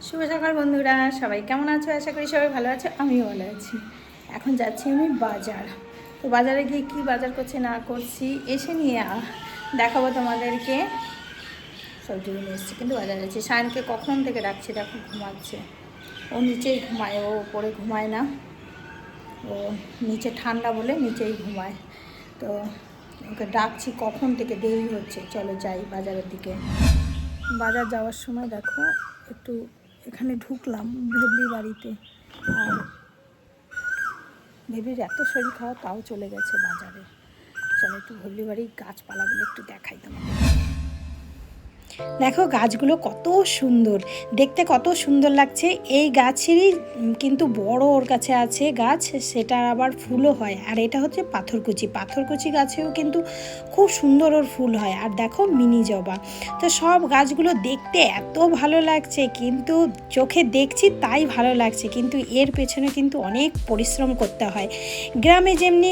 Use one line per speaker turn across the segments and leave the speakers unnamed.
শুভ সকাল বন্ধুরা, সবাই কেমন আছো? আশা করি সবাই ভালো আছো, আমিও ভালো আছি। এখন যাচ্ছি আমি বাজার। তো বাজারে গিয়ে কি বাজার করছি না করছি এসে নিয়ে দেখাবো তোমাদেরকে। সবজি নিয়ে এসেছি, কিন্তু বাজারে যাচ্ছি। সায়নকে কখন থেকে ডাকছি, দেখো ঘুমাচ্ছে। ও নিচেই ঘুমায়, ও উপরে ঘুমায় না। ও নিচে ঠান্ডা বলে নিচেই ঘুমায়। তো ওকে ডাকছি কখন থেকে, দেরি হচ্ছে। চলো যাই বাজারের দিকে। বাজার যাওয়ার সময় দেখো একটু এখানে ঢুকলাম ভেবলি বাড়িতে, আর ভেবলির এত শরীর খারাপ তাও চলে গেছে বাজারে। চলো একটু ভেবলি বাড়ির গাছপালাগুলো একটু দেখাই তোমাকে। দেখো গাছগুলো কত সুন্দর দেখতে, কত সুন্দর লাগছে। এই গাছেরই কিন্তু বড় ওর কাছে আছে গাছ, সেটা আবার ফুলও হয়। আর এটা হচ্ছে পাথরকুচি গাছেও কিন্তু খুব সুন্দর ওর ফুল হয়। আর দেখো মিনি জবা। তো সব গাছগুলো দেখতে এত ভালো লাগছে, কিন্তু চোখে দেখছি তাই ভালো লাগছে, কিন্তু এর পেছনে কিন্তু অনেক পরিশ্রম করতে হয়। গ্রামে যেমনি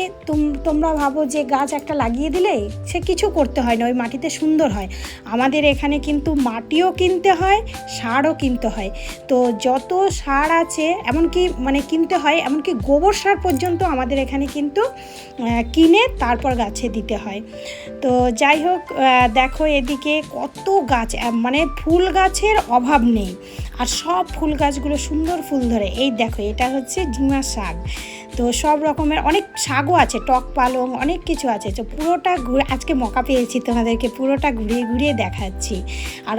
তোমরা ভাবো যে গাছ একটা লাগিয়ে দিলে সে কিছু করতে হয় না, ওই মাটিতে সুন্দর হয়। আমাদের এখানে কিন্তু মাটিও কিনতে হয়, সারও কিনতে হয়। তো যত সার আছে এমনকি কিনতে হয়, এমনকি গোবর সার পর্যন্ত আমাদের এখানে কিন্তু কিনে তারপর গাছে দিতে হয়। তো যাই হোক, দেখো এদিকে কত গাছ, ফুল গাছের অভাব নেই। আর সব ফুল গাছগুলো সুন্দর ফুল ধরে। এই দেখো এটা হচ্ছে ঝিঙা শাক। তো সব রকমের অনেক শাকও আছে, টক পালং অনেক কিছু আছে। তো পুরোটা আজকে মকা পেয়েছি, তোমাদেরকে পুরোটা ঘুরিয়ে দেখাচ্ছি। আর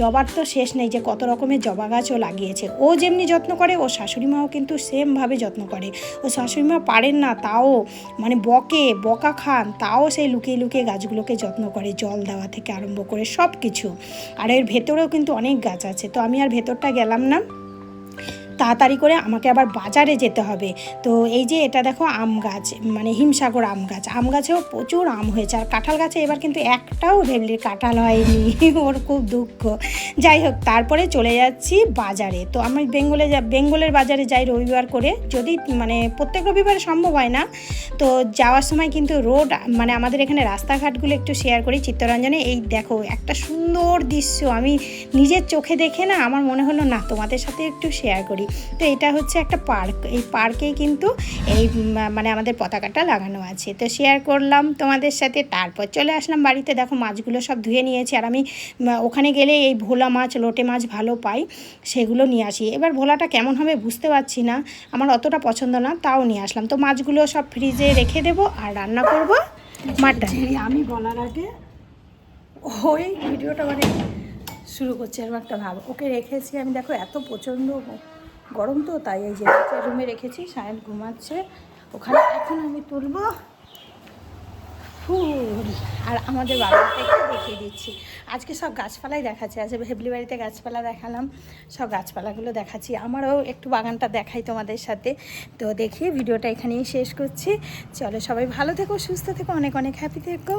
জবার তো শেষ নেই, যে কত রকমের জবা গাছও লাগিয়েছে। ও যেমনি যত্ন করে, ও শাশুড়ি মাও কিন্তু সেমভাবে যত্ন করে। ও শাশুড়ি মা পারেন না, তাও বকা খান, তাও সেই লুকিয়ে গাছগুলোকে যত্ন করে, জল দেওয়া থেকে আরম্ভ করে সব কিছু। আর এর ভেতরেও কিন্তু অনেক গাছ আছে। তো আমি আর ভেতরটা গেলাম না, তাড়াতাড়ি করে আমাকে আবার বাজারে যেতে হবে। তো এই যে এটা দেখো আম গাছ, হিমসাগর আম গাছেও প্রচুর আম হয়েছে। আর কাঁঠাল গাছে এবার কিন্তু একটাও ভেবলির কাঁঠাল হয়নি, ওর খুব দুঃখ। যাই হোক, তারপরে চলে যাচ্ছি বাজারে। তো আমি বেঙ্গলের বাজারে যাই রবিবার করে, যদি প্রত্যেক রবিবারে সম্ভব হয় না। তো যাওয়ার সময় কিন্তু আমাদের এখানে রাস্তাঘাটগুলো একটু শেয়ার করি চিত্তরঞ্জনে। এই দেখো একটা সুন্দর দৃশ্য, আমি নিজের চোখে দেখে না আমার মনে হলো না তোমাদের সাথে একটু শেয়ার করি। তো এটা হচ্ছে একটা পার্ক, এই পার্কেই কিন্তু এই আমাদের পতাকাটা লাগানো আছে। তো শেয়ার করলাম তোমাদের সাথে। তারপর চলে আসলাম বাড়িতে। দেখো মাছগুলো সব ধুয়ে নিয়েছি। আর আমি ওখানে গেলে এই ভোলা মাছ, লোটে মাছ ভালো পাই, সেগুলো নিয়ে আসি। এবার ভোলাটা কেমন হবে বুঝতে পারছি না, আমার অতটা পছন্দ না, তাও নিয়ে আসলাম। তো মাছগুলো সব ফ্রিজে রেখে দেবো আর রান্না করব মাটন। আমি বলার আগে ওই ভিডিওটা শুরু করছি। এরকম একটা ভাব, ওকে রেখেছি আমি। দেখো এত প্রচণ্ড গরম, তো তাই এই যে রুমে রেখেছি। সায়ন ঘুমাচ্ছে ওখানে। এখন আমি তুলব ফুল। আর আমাদের বাড়িতে একটু দেখিয়ে দিচ্ছি। আজকে সব গাছপালাই দেখাচ্ছি। আজকে ভেবলি বাড়িতে গাছপালা দেখালাম, সব গাছপালাগুলো দেখাচ্ছি। আমারও একটু বাগানটা দেখাই তোমাদের সাথে। তো দেখিয়ে ভিডিওটা এখানেই শেষ করছি। চলো সবাই ভালো থেকো, সুস্থ থেকো, অনেক অনেক হ্যাপি থেকো।